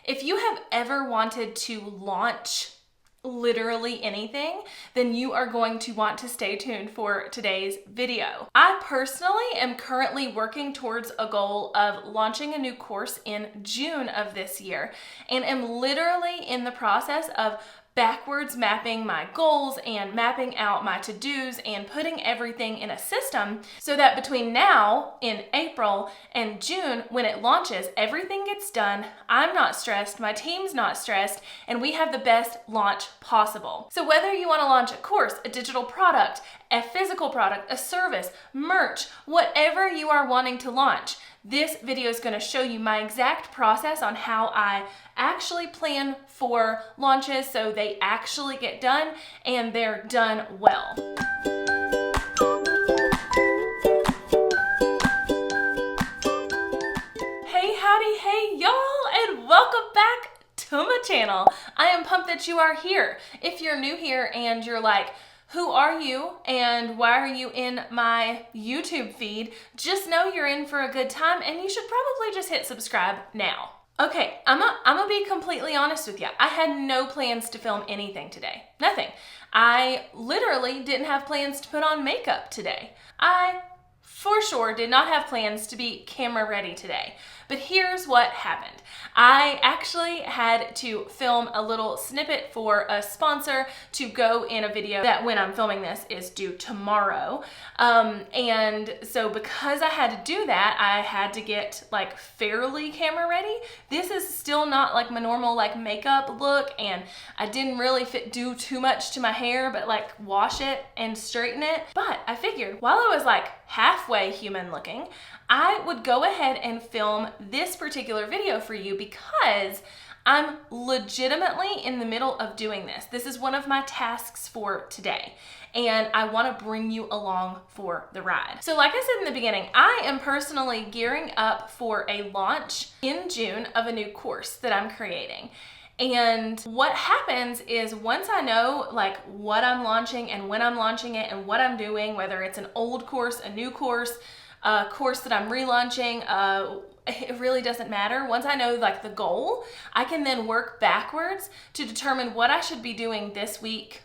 If you have ever wanted to launch literally anything, then you are going to want to stay tuned for today's video. I personally am currently working towards a goal of launching a new course in June of this year, and am literally in the process of backwards mapping my goals and mapping out my to-dos and putting everything in a system so that between now in April and June, when it launches, everything gets done. I'm not stressed, my team's not stressed, and we have the best launch possible. So whether you want to launch a course, a digital product, a physical product, a service, merch, whatever you are wanting to launch, this video is going to show you my exact process on how I actually plan for launches so they actually get done and they're done well. Hey, howdy, hey y'all, and welcome back to my channel. I am pumped that you are here. If you're new here and you're like, who are you and why are you in my YouTube feed? Just know you're in for a good time and you should probably just hit subscribe now. Okay, I'm gonna be completely honest with you. I had no plans to film anything today. Nothing. I literally didn't have plans to put on makeup today. I for sure did not have plans to be camera ready today. But here's what happened. I actually had to film a little snippet for a sponsor to go in a video that, when I'm filming this, is due tomorrow. And so because I had to do that, I had to get like fairly camera ready. This is still not like my normal like makeup look, and I didn't really do too much to my hair, but like wash it and straighten it. But I figured while I was like halfway human looking, I would go ahead and film this particular video for you because I'm legitimately in the middle of doing this. This is one of my tasks for today, and I want to bring you along for the ride. So like I said in the beginning, I am personally gearing up for a launch in June of a new course that I'm creating. And what happens is once I know like what I'm launching and when I'm launching it and what I'm doing, whether it's an old course, a new course, a course that I'm relaunching, it really doesn't matter. Once I know like the goal, I can then work backwards to determine what I should be doing this week,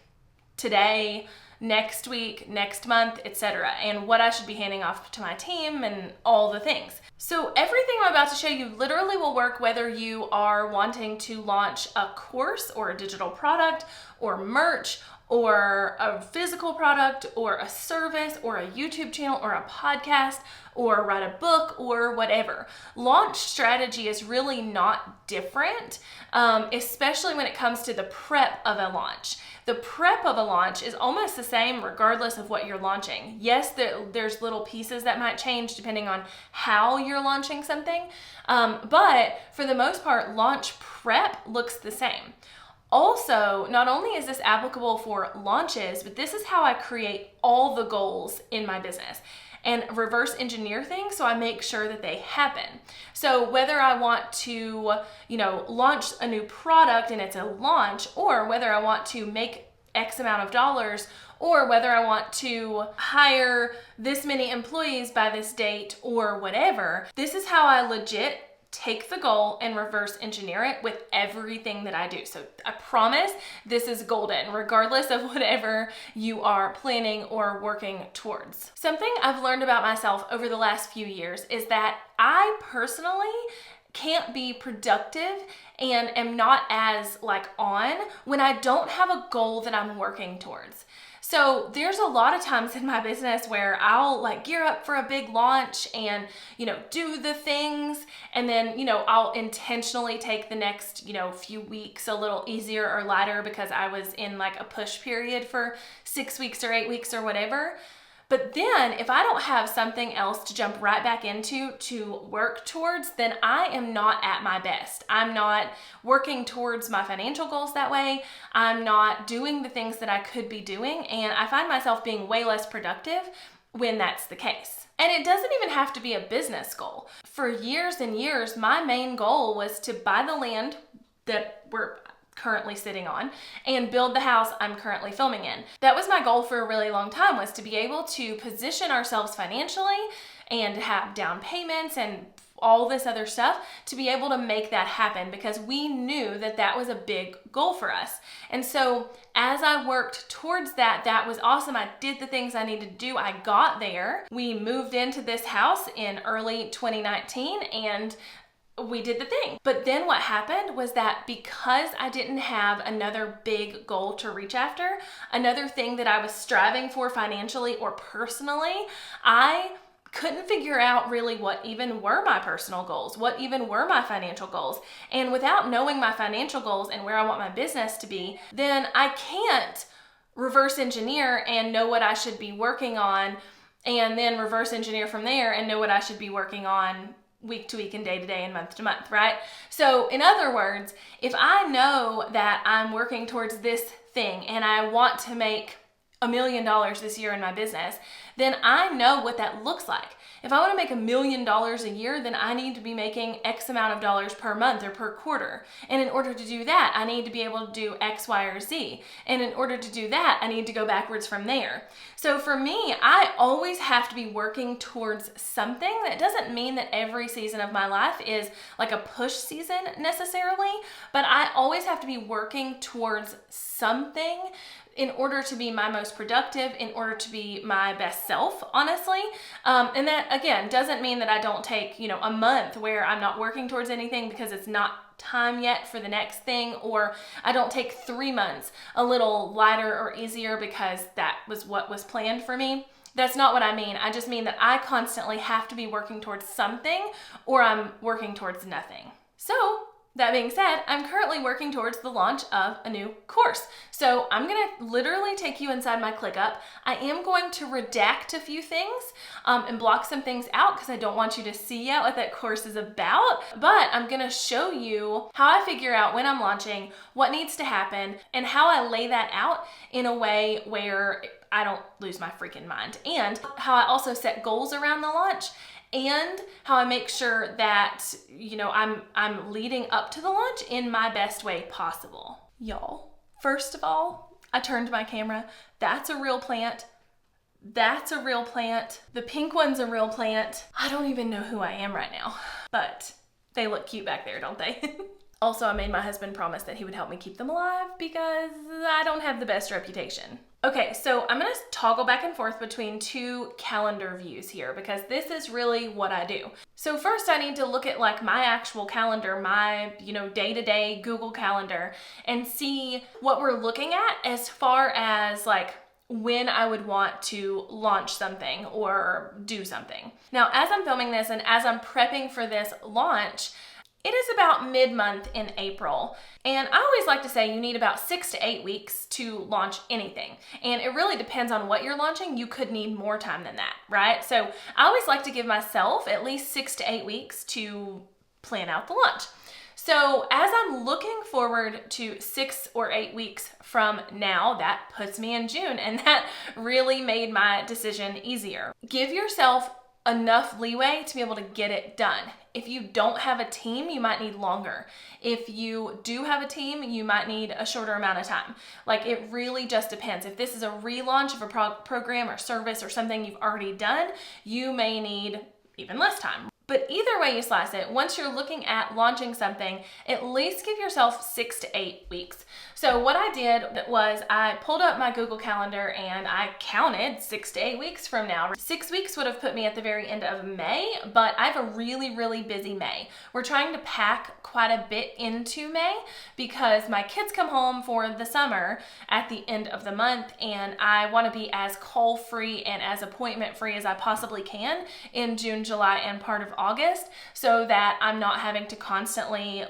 today, next week, next month, etc., and what I should be handing off to my team and all the things. So everything I'm about to show you literally will work whether you are wanting to launch a course or a digital product or merch or a physical product or a service or a YouTube channel or a podcast or write a book or whatever. Launch strategy is really not different, especially when it comes to the prep of a launch. The prep of a launch is almost the same regardless of what you're launching. Yes, there's little pieces that might change depending on how you're launching something, but for the most part, launch prep looks the same. Also, not only is this applicable for launches, but this is how I create all the goals in my business and reverse engineer things so I make sure that they happen. So whether I want to, launch a new product and it's a launch, or whether I want to make X amount of dollars, or whether I want to hire this many employees by this date or whatever, this is how I legit take the goal and reverse engineer it with everything that I do. So I promise this is golden, regardless of whatever you are planning or working towards. Something I've learned about myself over the last few years is that I personally can't be productive and am not as on when I don't have a goal that I'm working towards. So there's a lot of times in my business where I'll gear up for a big launch and, do the things, and then, I'll intentionally take the next, few weeks a little easier or lighter because I was in a push period for 6 weeks or 8 weeks or whatever. But then if I don't have something else to jump right back into to work towards, then I am not at my best. I'm not working towards my financial goals that way. I'm not doing the things that I could be doing. And I find myself being way less productive when that's the case. And it doesn't even have to be a business goal. For years and years, my main goal was to buy the land that we're currently sitting on and build the house I'm currently filming in. That was my goal for a really long time, was to be able to position ourselves financially and have down payments and all this other stuff to be able to make that happen, because we knew that that was a big goal for us. And so as I worked towards that, that was awesome. I did the things I needed to do. I got there. We moved into this house in early 2019 and we did the thing. But then what happened was that because I didn't have another big goal to reach after, another thing that I was striving for financially or personally, I couldn't figure out really what even were my personal goals, what even were my financial goals. And without knowing my financial goals and where I want my business to be, then I can't reverse engineer and know what I should be working on, and then reverse engineer from there and know what I should be working on week to week and day to day and month to month, right? So in other words, if I know that I'm working towards this thing and I want to make $1 million this year in my business, then I know what that looks like. If I want to make $1 million a year, then I need to be making X amount of dollars per month or per quarter. And in order to do that, I need to be able to do X, Y, or Z. And in order to do that, I need to go backwards from there. So for me, I always have to be working towards something. That doesn't mean that every season of my life is like a push season necessarily, but I always have to be working towards something in order to be my most productive, in order to be my best self, honestly. And that, again, doesn't mean that I don't take, a month where I'm not working towards anything because it's not time yet for the next thing, or I don't take 3 months a little lighter or easier because that was what was planned for me. That's not what I mean. I just mean that I constantly have to be working towards something, or I'm working towards nothing. So, that being said, I'm currently working towards the launch of a new course. So I'm going to literally take you inside my ClickUp. I am going to redact a few things and block some things out because I don't want you to see yet what that course is about. But I'm going to show you how I figure out when I'm launching, what needs to happen, and how I lay that out in a way where I don't lose my freaking mind. And how I also set goals around the launch, and how I make sure that, I'm leading up to the launch in my best way possible. Y'all, first of all, I turned my camera. That's a real plant. That's a real plant. The pink one's a real plant. I don't even know who I am right now, but they look cute back there, don't they? Also, I made my husband promise that he would help me keep them alive because I don't have the best reputation. Okay, so I'm gonna toggle back and forth between two calendar views here because this is really what I do. So first I need to look at like my actual calendar, my, day-to-day Google Calendar, and see what we're looking at as far as like when I would want to launch something or do something. Now, as I'm filming this and as I'm prepping for this launch, it is about mid-month in April, and I always like to say you need about 6 to 8 weeks to launch anything, and it really depends on what you're launching. You could need more time than that, right? So I always like to give myself at least 6 to 8 weeks to plan out the launch. So as I'm looking forward to 6 or 8 weeks from now, that puts me in June, and that really made my decision easier. Give yourself enough leeway to be able to get it done. If you don't have a team, you might need longer. If you do have a team, you might need a shorter amount of time. Like, it really just depends. If this is a relaunch of a program or service or something you've already done, you may need even less time. But either way you slice it, once you're looking at launching something, at least give yourself 6 to 8 weeks. So what I did was I pulled up my Google Calendar and I counted 6 to 8 weeks from now. 6 weeks would have put me at the very end of May, but I have a really, really busy May. We're trying to pack quite a bit into May because my kids come home for the summer at the end of the month, and I want to be as call-free and as appointment-free as I possibly can in June, July, and part of August, so that I'm not having to constantly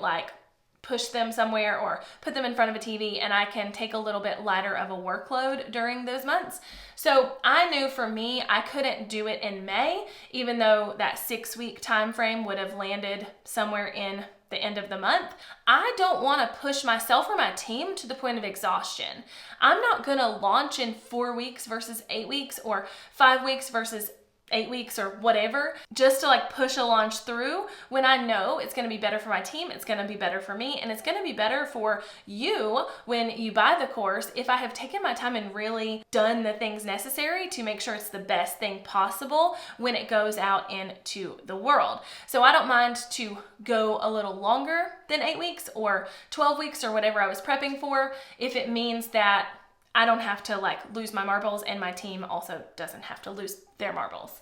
push them somewhere or put them in front of a TV, and I can take a little bit lighter of a workload during those months. So I knew for me, I couldn't do it in May, even though that 6-week time frame would have landed somewhere in the end of the month. I don't want to push myself or my team to the point of exhaustion. I'm not going to launch in 4 weeks versus 8 weeks or 5 weeks versus 8 weeks or whatever, just to like push a launch through when I know it's going to be better for my team, it's going to be better for me, and it's going to be better for you when you buy the course if I have taken my time and really done the things necessary to make sure it's the best thing possible when it goes out into the world. So I don't mind to go a little longer than 8 weeks or 12 weeks or whatever I was prepping for if it means that I don't have to like lose my marbles and my team also doesn't have to lose their marbles.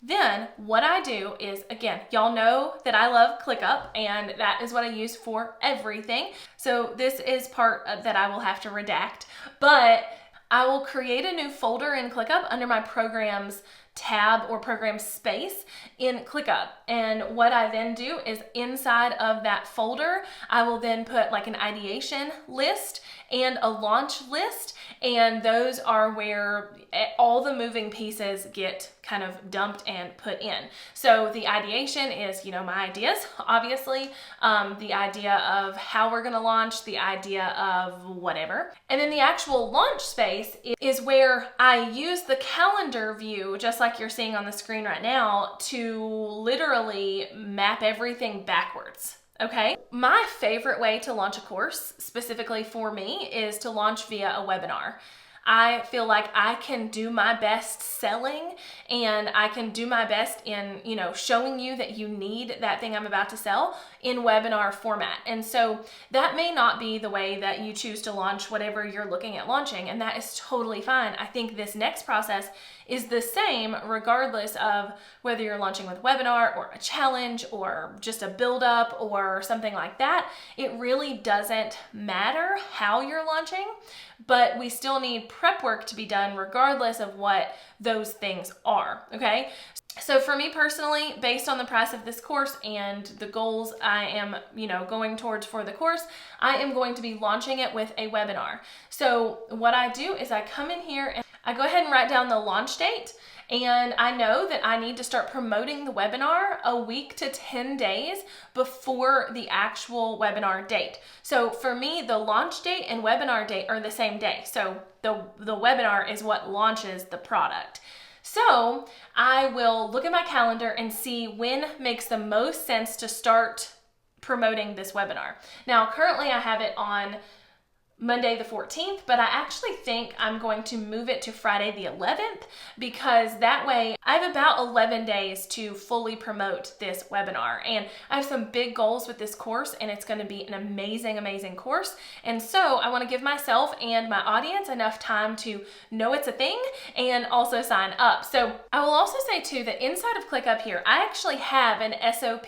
Then what I do is, again, y'all know that I love ClickUp and that is what I use for everything. So this is part that I will have to redact, but I will create a new folder in ClickUp under my programs tab or program space in ClickUp. And what I then do is inside of that folder, I will then put like an ideation list and a launch list. And those are where all the moving pieces get kind of dumped and put in. So the ideation is, you know, my ideas, obviously, the idea of how we're going to launch, the idea of whatever. And then the actual launch space is where I use the calendar view, just like you're seeing on the screen right now, to literally map everything backwards. Okay, my favorite way to launch a course, specifically for me, is to launch via a webinar. I feel like I can do my best selling and I can do my best in, you know, showing you that you need that thing I'm about to sell in webinar format. And so that may not be the way that you choose to launch whatever you're looking at launching, and that is totally fine. I think this next process is the same regardless of whether you're launching with webinar or a challenge or just a build up or something like that. It really doesn't matter how you're launching, but we still need prep work to be done regardless of what those things are, okay? So for me personally, based on the price of this course and the goals I am, you know, going towards for the course, I am going to be launching it with a webinar. So what I do is I come in here and I go ahead and write down the launch date, and I know that I need to start promoting the webinar a week to 10 days before the actual webinar date. So for me, the launch date and webinar date are the same day. So the webinar is what launches the product. So I will look at my calendar and see when makes the most sense to start promoting this webinar. Now, currently I have it on Monday the 14th, but I actually think I'm going to move it to Friday the 11th because that way I have about 11 days to fully promote this webinar. And I have some big goals with this course and it's going to be an amazing, amazing course. And so I want to give myself and my audience enough time to know it's a thing and also sign up. So I will also say too that inside of ClickUp here, I actually have an SOP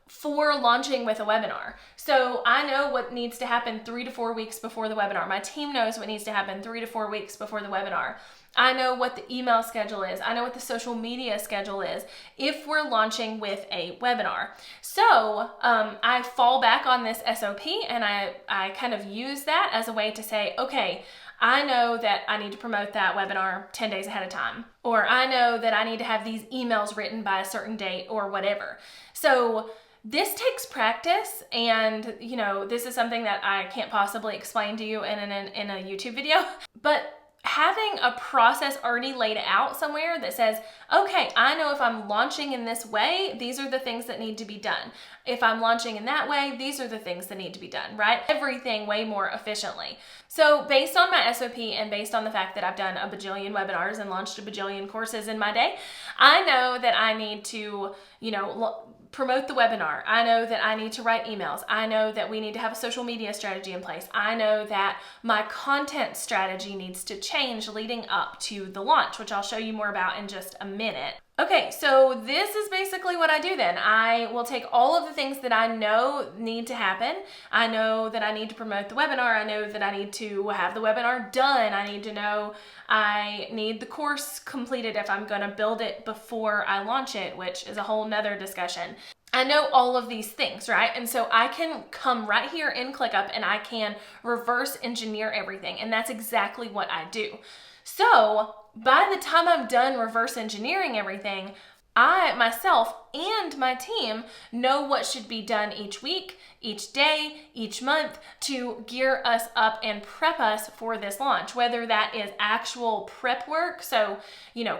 for launching with a webinar. So I know what needs to happen 3 to 4 weeks before the webinar. My team knows what needs to happen 3 to 4 weeks before the webinar. I know what the email schedule is. I know what the social media schedule is if we're launching with a webinar. So I fall back on this SOP and I kind of use that as a way to say, okay, I know that I need to promote that webinar 10 days ahead of time, or I know that I need to have these emails written by a certain date or whatever. So this takes practice, and you know, this is something that I can't possibly explain to you in a YouTube video, but having a process already laid out somewhere that says, okay, I know if I'm launching in this way, these are the things that need to be done. If I'm launching in that way, these are the things that need to be done, right? Everything way more efficiently. So based on my SOP and based on the fact that I've done a bajillion webinars and launched a bajillion courses in my day, I know that I need to, you know, promote the webinar. I know that I need to write emails. I know that we need to have a social media strategy in place. I know that my content strategy needs to change leading up to the launch, which I'll show you more about in just a minute. Okay, so this is basically what I do then. I will take all of the things that I know need to happen. I know that I need to promote the webinar. I know that I need to have the webinar done. I need to know I need the course completed if I'm gonna build it before I launch it, which is a whole nother discussion. I know all of these things, right? And so I can come right here in ClickUp and I can reverse engineer everything. And that's exactly what I do. So by the time I'm done reverse engineering everything, I myself and my team know what should be done each week, each day, each month to gear us up and prep us for this launch, whether that is actual prep work, so,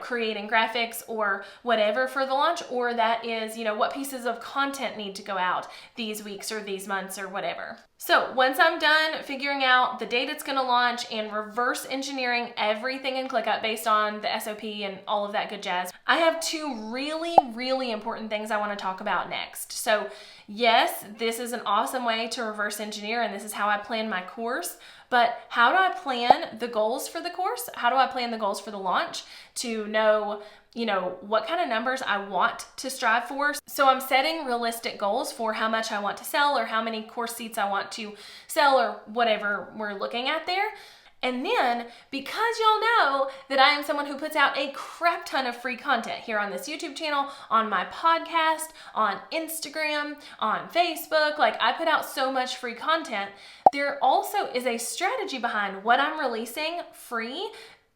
creating graphics or whatever for the launch, or that is, what pieces of content need to go out these weeks or these months or whatever. So once I'm done figuring out the date it's going to launch and reverse engineering everything in ClickUp based on the SOP and all of that good jazz, I have two really, really important things I want to talk about next. So yes, this is an awesome way to reverse engineer, and this is how I plan my course. But how do I plan the goals for the course? How do I plan the goals for the launch to know, what kind of numbers I want to strive for? So I'm setting realistic goals for how much I want to sell or how many course seats I want to sell or whatever we're looking at there. And then, because y'all know that I am someone who puts out a crap ton of free content here on this YouTube channel, on my podcast, on Instagram, on Facebook, I put out so much free content, there also is a strategy behind what I'm releasing free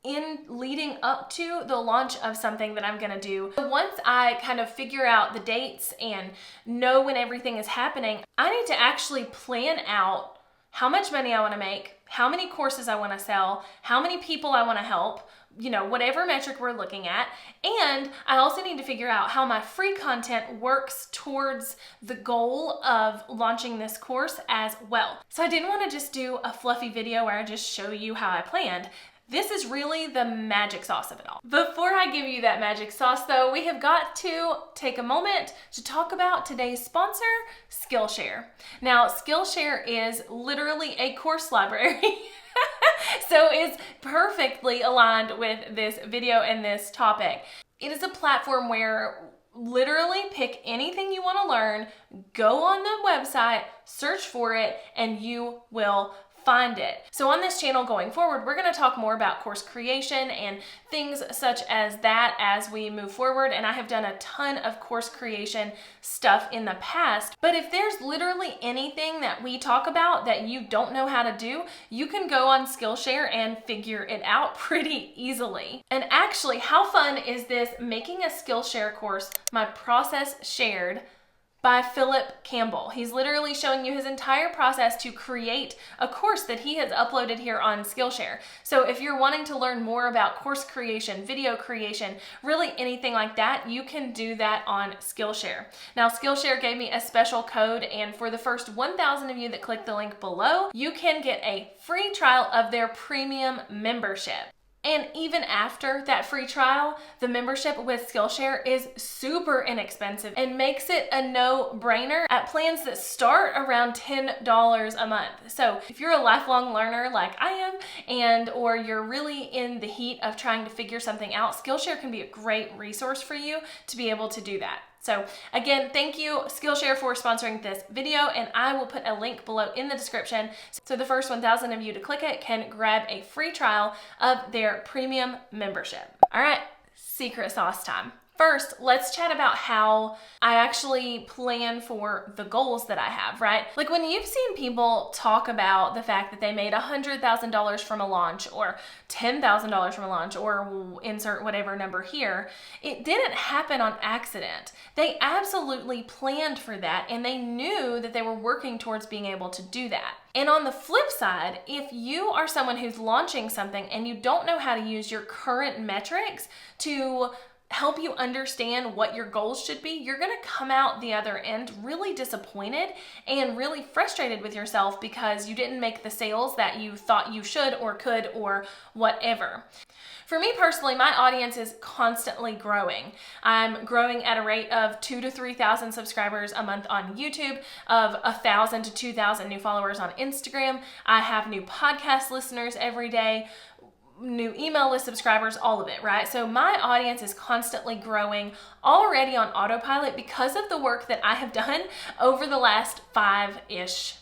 in leading up to the launch of something that I'm gonna do. Once I kind of figure out the dates and know when everything is happening, I need to actually plan out how much money I want to make, how many courses I want to sell, how many people I want to help, whatever metric we're looking at. And I also need to figure out how my free content works towards the goal of launching this course as well. So I didn't want to just do a fluffy video where I just show you how I planned. This is really the magic sauce of it all. Before I give you that magic sauce though, we have got to take a moment to talk about today's sponsor, Skillshare. Now, Skillshare is literally a course library. So it's perfectly aligned with this video and this topic. It is a platform where literally pick anything you want to learn, go on the website, search for it, and you will find it. So on this channel going forward, we're going to talk more about course creation and things such as that as we move forward. And I have done a ton of course creation stuff in the past. But if there's literally anything that we talk about that you don't know how to do, you can go on Skillshare and figure it out pretty easily. And actually, how fun is this making a Skillshare course, my process shared, by Philip Campbell. He's literally showing you his entire process to create a course that he has uploaded here on Skillshare. So if you're wanting to learn more about course creation, video creation, really anything like that, you can do that on Skillshare. Now, Skillshare gave me a special code, and for the first 1,000 of you that click the link below, you can get a free trial of their premium membership. And even after that free trial, the membership with Skillshare is super inexpensive and makes it a no-brainer at plans that start around $10 a month. So if you're a lifelong learner like I am, or you're really in the heat of trying to figure something out, Skillshare can be a great resource for you to be able to do that. So again, thank you Skillshare for sponsoring this video, and I will put a link below in the description so the first 1,000 of you to click it can grab a free trial of their premium membership. All right, secret sauce time. First, let's chat about how I actually plan for the goals that I have, right? Like when you've seen people talk about the fact that they made $100,000 from a launch or $10,000 from a launch, or insert whatever number here, it didn't happen on accident. They absolutely planned for that, and they knew that they were working towards being able to do that. And on the flip side, if you are someone who's launching something and you don't know how to use your current metrics to help you understand what your goals should be, you're gonna come out the other end really disappointed and really frustrated with yourself because you didn't make the sales that you thought you should or could or whatever. For me personally, my audience is constantly growing. I'm growing at a rate of 2,000 to 3,000 subscribers a month on YouTube, of 1,000 to 2,000 new followers on Instagram. I have new podcast listeners every day, new email list subscribers, all of it, right? So my audience is constantly growing already on autopilot because of the work that I have done over the last five-ish.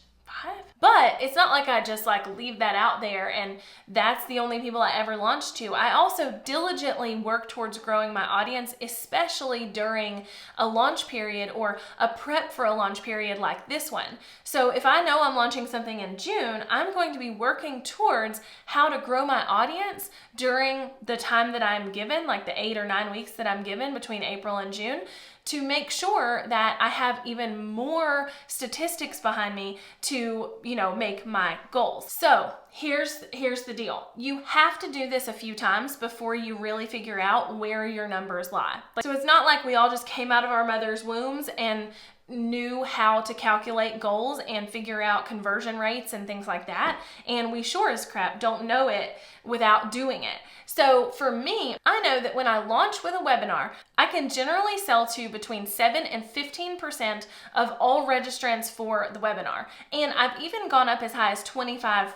But it's not like I just leave that out there and that's the only people I ever launched to. I also diligently work towards growing my audience, especially during a launch period or a prep for a launch period like this one. So if I know I'm launching something in June, I'm going to be working towards how to grow my audience during the time that I'm given, like the 8 or 9 weeks that I'm given between April and June, to make sure that I have even more statistics behind me to, make my goals. So here's the deal. You have to do this a few times before you really figure out where your numbers lie. So it's not like we all just came out of our mother's wombs and knew how to calculate goals and figure out conversion rates and things like that. And we sure as crap don't know it without doing it. So for me, I know that when I launch with a webinar, I can generally sell to between 7 and 15% of all registrants for the webinar. And I've even gone up as high as 25%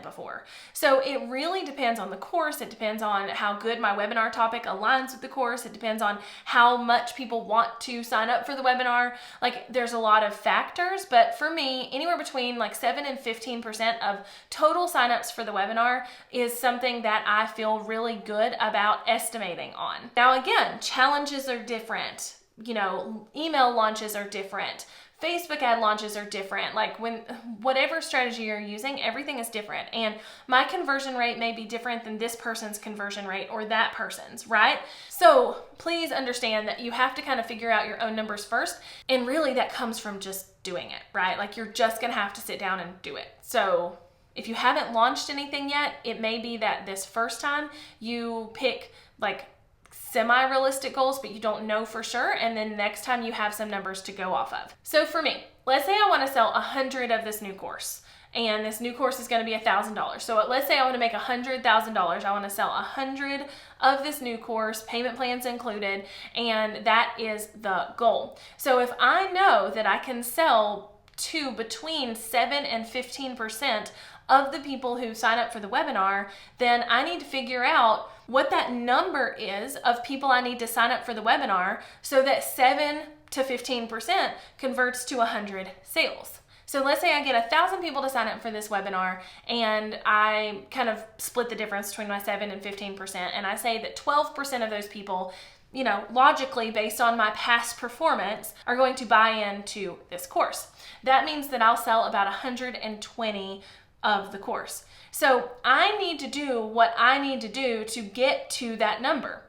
before. So it really depends on the course. It depends on how good my webinar topic aligns with the course. It depends on how much people want to sign up for the webinar. Like, there's a lot of factors, but for me, anywhere between like 7 and 15% of total signups for the webinar is something that I feel really good about estimating on. Now again, challenges are different. Email launches are different. Facebook ad launches are different. Like, whatever strategy you're using, everything is different. And my conversion rate may be different than this person's conversion rate or that person's, right? So please understand that you have to kind of figure out your own numbers first. And really that comes from just doing it, right? Like, you're just gonna have to sit down and do it. So if you haven't launched anything yet, it may be that this first time you pick like semi-realistic goals, but you don't know for sure. And then next time you have some numbers to go off of. So for me, let's say I want to sell 100 of this new course, and this new course is going to be $1,000. So let's say I want to make $100,000. I want to sell 100 of this new course, payment plans included, and that is the goal. So if I know that I can sell to between 7 and 15% of the people who sign up for the webinar, then I need to figure out what that number is of people I need to sign up for the webinar so that 7 to 15% converts to 100 sales. So let's say I get 1,000 people to sign up for this webinar, and I kind of split the difference between my 7 and 15%, and I say that 12% of those people, logically based on my past performance, are going to buy into this course. That means that I'll sell about 120 of the course. So I need to do what I need to do to get to that number.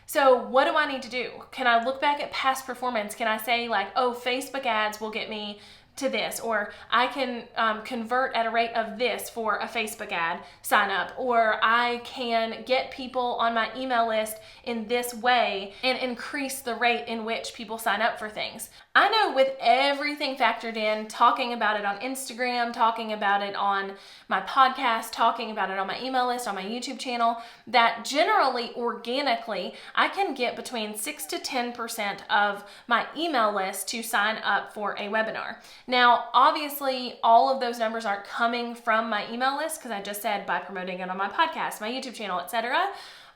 So what do I need to do? Can I look back at past performance? Can I say like, oh, Facebook ads will get me to this, or I can convert at a rate of this for a Facebook ad sign up, or I can get people on my email list in this way and increase the rate in which people sign up for things. I know with everything factored in, talking about it on Instagram, talking about it on my podcast, talking about it on my email list, on my YouTube channel, that generally, organically, I can get between 6 to 10% of my email list to sign up for a webinar. Now, obviously, all of those numbers aren't coming from my email list because I just said by promoting it on my podcast, my YouTube channel, etc.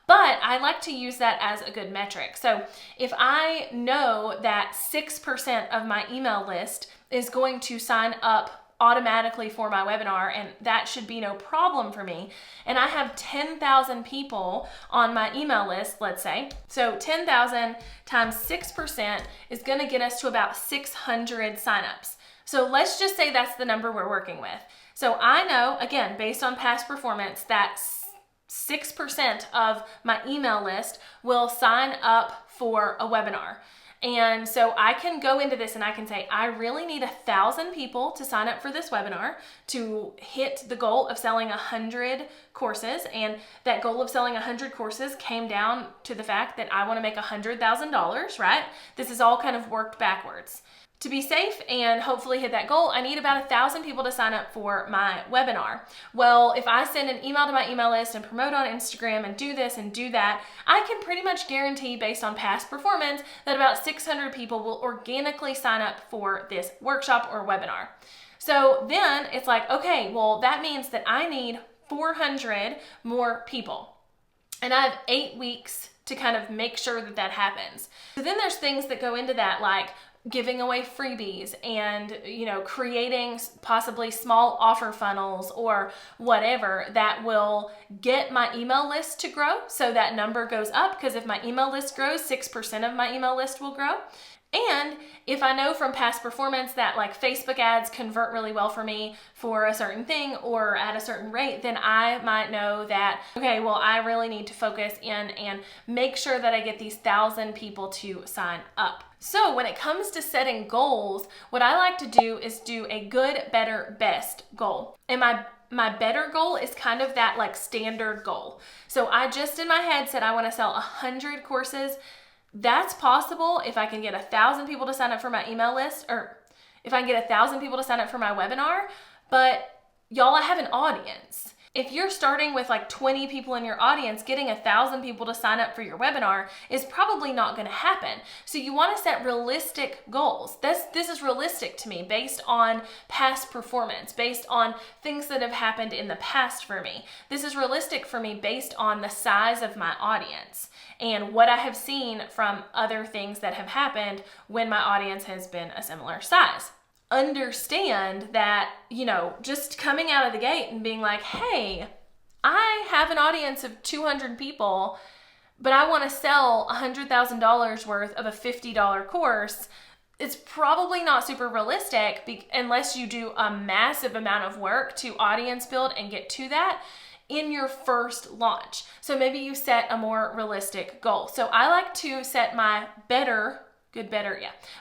But I like to use that as a good metric. So if I know that 6% of my email list is going to sign up automatically for my webinar, and that should be no problem for me, and I have 10,000 people on my email list, let's say, so 10,000 times 6% is going to get us to about 600 signups. So let's just say that's the number we're working with. So I know, again, based on past performance, that 6% of my email list will sign up for a webinar. And so I can go into this and I can say, I really need 1,000 people to sign up for this webinar to hit the goal of selling 100 courses. And that goal of selling 100 courses came down to the fact that I want to make $100,000, right? This is all kind of worked backwards. To be safe and hopefully hit that goal, I need about 1,000 people to sign up for my webinar. Well, if I send an email to my email list and promote on Instagram and do this and do that, I can pretty much guarantee based on past performance that about 600 people will organically sign up for this workshop or webinar. So then it's like, okay, well, that means that I need 400 more people. And I have 8 weeks to kind of make sure that that happens. So then there's things that go into that, like giving away freebies and, creating possibly small offer funnels or whatever that will get my email list to grow. So that number goes up, because if my email list grows, 6% of my email list will grow. And if I know from past performance that like Facebook ads convert really well for me for a certain thing or at a certain rate, then I might know that, okay, well, I really need to focus in and make sure that I get these 1,000 people to sign up. So when it comes to setting goals, what I like to do is do a good, better, best goal. And my better goal is kind of that like standard goal. So I just in my head said I want to sell 100 courses. That's possible if I can get 1,000 people to sign up for my email list, or if I can get 1,000 people to sign up for my webinar. But y'all, I have an audience. If you're starting with like 20 people in your audience, getting 1,000 people to sign up for your webinar is probably not going to happen. So you want to set realistic goals. This is realistic to me based on past performance, based on things that have happened in the past for me. This is realistic for me based on the size of my audience and what I have seen from other things that have happened when my audience has been a similar size. Understand that, just coming out of the gate and being like, hey, I have an audience of 200 people, but I want to sell $100,000 worth of a $50 course. It's probably not super realistic unless you do a massive amount of work to audience build and get to that in your first launch. So maybe you set a more realistic goal. So I like to set my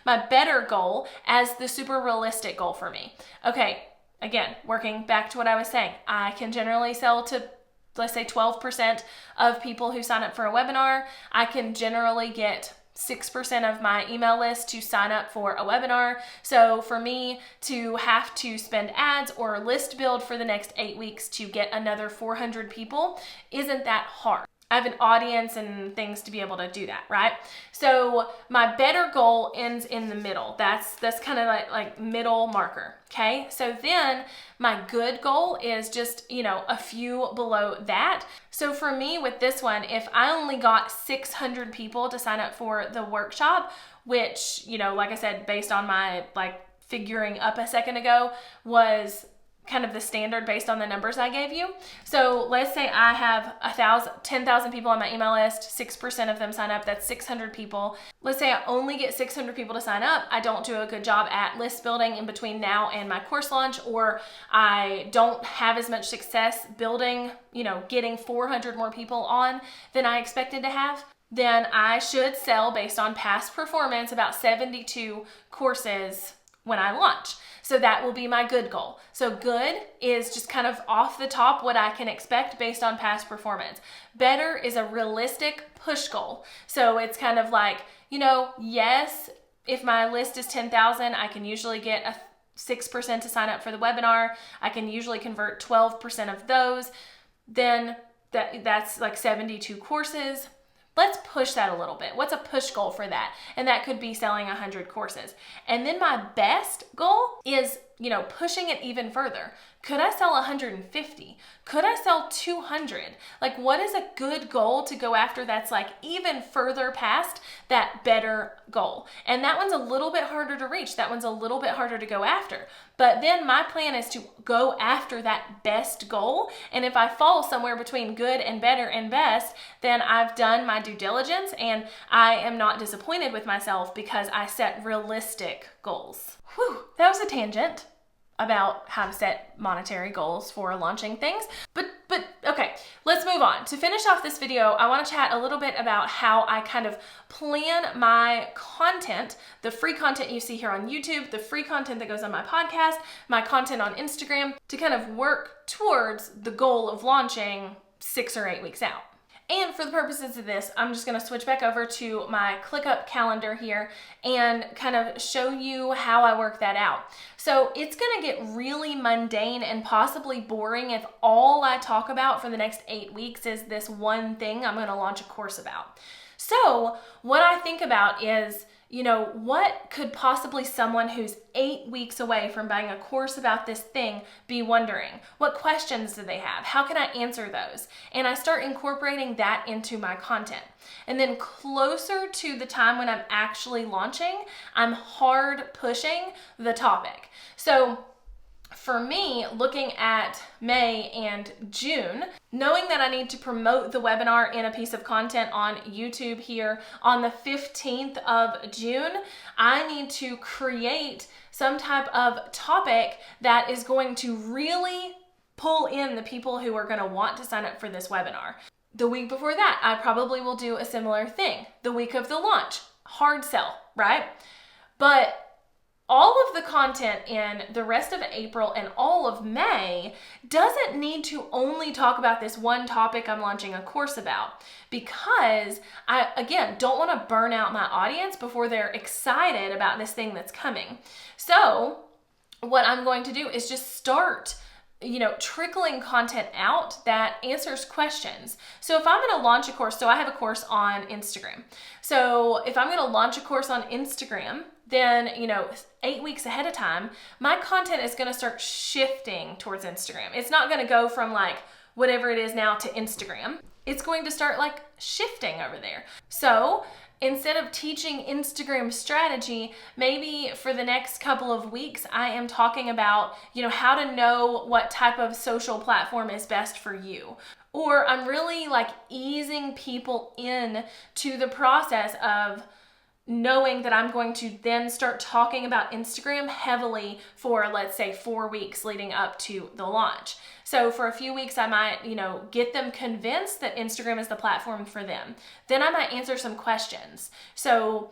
my better goal as the super realistic goal for me. Okay, again, working back to what I was saying, I can generally sell to, let's say, 12% of people who sign up for a webinar. I can generally get 6% of my email list to sign up for a webinar. So for me to have to spend ads or list build for the next 8 weeks to get another 400 people isn't that hard. I have an audience and things to be able to do that, right? So my better goal ends in the middle. That's kind of like middle marker, okay? So then my good goal is just, a few below that. So for me with this one, if I only got 600 people to sign up for the workshop, which, like I said, based on my figuring up a second ago, was kind of the standard based on the numbers I gave you. So let's say I have 10,000 people on my email list, 6% of them sign up, that's 600 people. Let's say I only get 600 people to sign up. I don't do a good job at list building in between now and my course launch, or I don't have as much success building, getting 400 more people on than I expected to have. Then I should sell, based on past performance, about 72 courses when I launch. So that will be my good goal. So good is just kind of off the top what I can expect based on past performance. Better is a realistic push goal. So it's kind of like, yes, if my list is 10,000, I can usually get a 6% to sign up for the webinar. I can usually convert 12% of those. Then that's like 72 courses. Let's push that a little bit. What's a push goal for that? And that could be selling 100 courses. And then my best goal is, pushing it even further. Could I sell 150? Could I sell 200? What is a good goal to go after that's even further past that better goal? And that one's a little bit harder to reach. That one's a little bit harder to go after. But then my plan is to go after that best goal. And if I fall somewhere between good and better and best, then I've done my due diligence and I am not disappointed with myself because I set realistic goals. Whew, that was a tangent about how to set monetary goals for launching things. But okay, let's move on. To finish off this video, I want to chat a little bit about how I kind of plan my content, the free content you see here on YouTube, the free content that goes on my podcast, my content on Instagram, to kind of work towards the goal of launching 6 or 8 weeks out. And for the purposes of this, I'm just gonna switch back over to my ClickUp calendar here and kind of show you how I work that out. So it's gonna get really mundane and possibly boring if all I talk about for the next 8 weeks is this one thing I'm gonna launch a course about. So what I think about is, what could possibly someone who's 8 weeks away from buying a course about this thing be wondering? What questions do they have? How can I answer those? And I start incorporating that into my content. And then closer to the time when I'm actually launching, I'm hard pushing the topic. So For me, looking at May and June, knowing that I need to promote the webinar in a piece of content on YouTube here on the 15th of June, I need to create some type of topic that is going to really pull in the people who are going to want to sign up for this webinar. The week before that, I probably will do a similar thing. The week of the launch, hard sell, right? But all of the content in the rest of April and all of May doesn't need to only talk about this one topic I'm launching a course about, because I, again, don't want to burn out my audience before they're excited about this thing that's coming. So what I'm going to do is just start trickling content out that answers questions. So if I'm going to launch a course, so I have a course on Instagram. So if I'm going to launch a course on Instagram, then, 8 weeks ahead of time, my content is going to start shifting towards Instagram. It's not going to go from like whatever it is now to Instagram. It's going to start like shifting over there. So instead of teaching Instagram strategy, maybe for the next couple of weeks, I am talking about, how to know what type of social platform is best for you. Or I'm really like easing people in to the process of knowing that I'm going to then start talking about Instagram heavily for, let's say, 4 weeks leading up to the launch. So for a few weeks, I might, get them convinced that Instagram is the platform for them. Then I might answer some questions. So,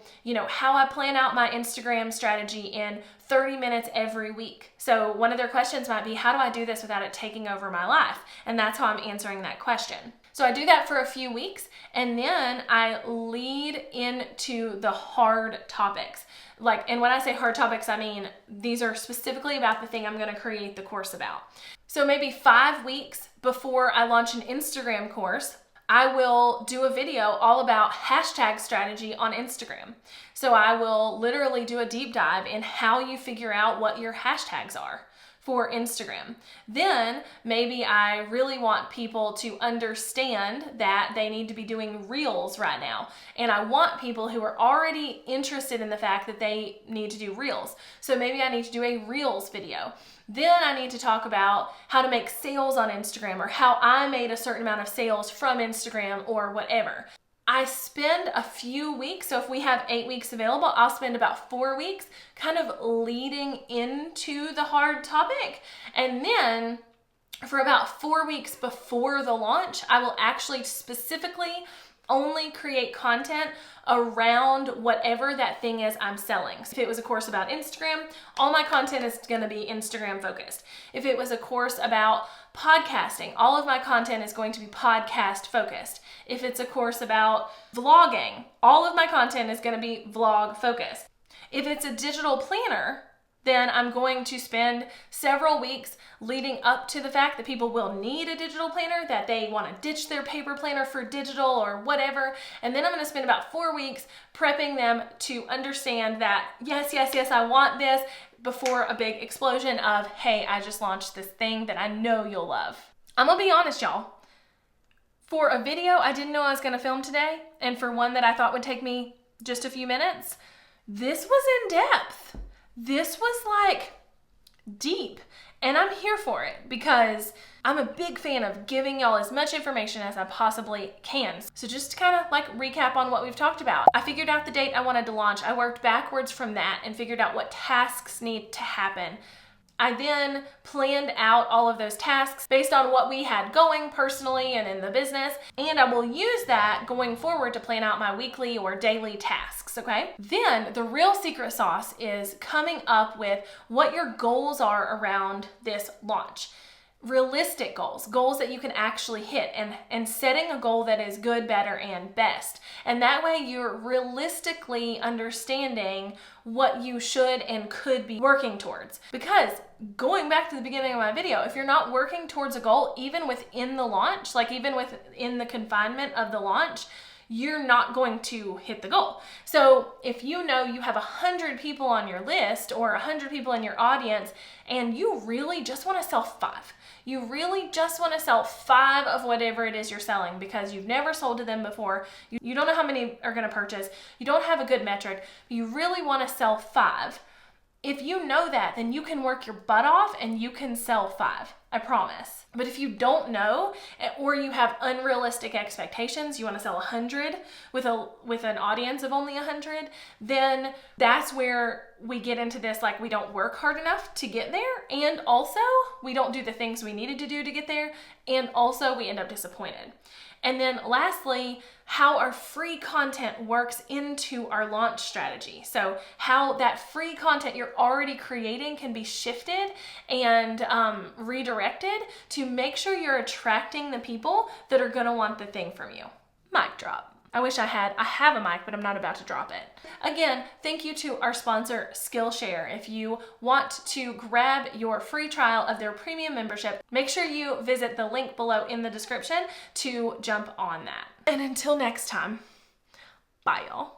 how I plan out my Instagram strategy in 30 minutes every week. So one of their questions might be, how do I do this without it taking over my life? And that's how I'm answering that question. So I do that for a few weeks, and then I lead into the hard topics. And when I say hard topics, I mean these are specifically about the thing I'm going to create the course about. So maybe 5 weeks before I launch an Instagram course, I will do a video all about hashtag strategy on Instagram. So I will literally do a deep dive in how you figure out what your hashtags are for Instagram. Then maybe I really want people to understand that they need to be doing reels right now. And I want people who are already interested in the fact that they need to do reels. So maybe I need to do a reels video. Then I need to talk about how to make sales on Instagram, or how I made a certain amount of sales from Instagram, or whatever. I spend a few weeks, so if we have 8 weeks available, I'll spend about 4 weeks kind of leading into the hard topic. And then for about 4 weeks before the launch, I will actually specifically only create content around whatever that thing is I'm selling. So if it was a course about Instagram, all my content is going to be Instagram focused. If it was a course about podcasting, all of my content is going to be podcast focused. If it's a course about vlogging, all of my content is going to be vlog focused. If it's a digital planner, then I'm going to spend several weeks leading up to the fact that people will need a digital planner, that they want to ditch their paper planner for digital or whatever. And then I'm going to spend about 4 weeks prepping them to understand that, yes, I want this, before a big explosion of, hey, I just launched this thing that I know you'll love. I'm going to be honest, y'all. For a video I didn't know I was going to film today, and for one that I thought would take me just a few minutes, this was in depth. This was like deep, and I'm here for it because I'm a big fan of giving y'all as much information as I possibly can. So just to kind of like recap on what we've talked about. I figured out the date I wanted to launch. I worked backwards from that and figured out what tasks need to happen. I then planned out all of those tasks based on what we had going personally and in the business, and I will use that going forward to plan out my weekly or daily tasks, okay? Then the real secret sauce is coming up with what your goals are around this launch. Realistic goals that you can actually hit, and setting a goal that is good, better, and best. And that way you're realistically understanding what you should and could be working towards. Because going back to the beginning of my video, if you're not working towards a goal, even within the launch, like even within the confinement of the launch, you're not going to hit the goal. So if you know you have 100 people on your list or 100 people in your audience, and you really just want to sell 5, you really just want to sell 5 of whatever it is you're selling because you've never sold to them before, you don't know how many are going to purchase, you don't have a good metric, you really want to sell 5, If you know that, then you can work your butt off and you can sell 5, I promise. But if you don't know, or you have unrealistic expectations, you want to sell 100 with an audience of only 100, then that's where we get into this, like, we don't work hard enough to get there, and also we don't do the things we needed to do to get there, and also we end up disappointed. And then lastly, how our free content works into our launch strategy. So how that free content you're already creating can be shifted and redirected to make sure you're attracting the people that are gonna want the thing from you. Mic drop. I have a mic, but I'm not about to drop it. Again, thank you to our sponsor, Skillshare. If you want to grab your free trial of their premium membership, make sure you visit the link below in the description to jump on that. And until next time, bye y'all.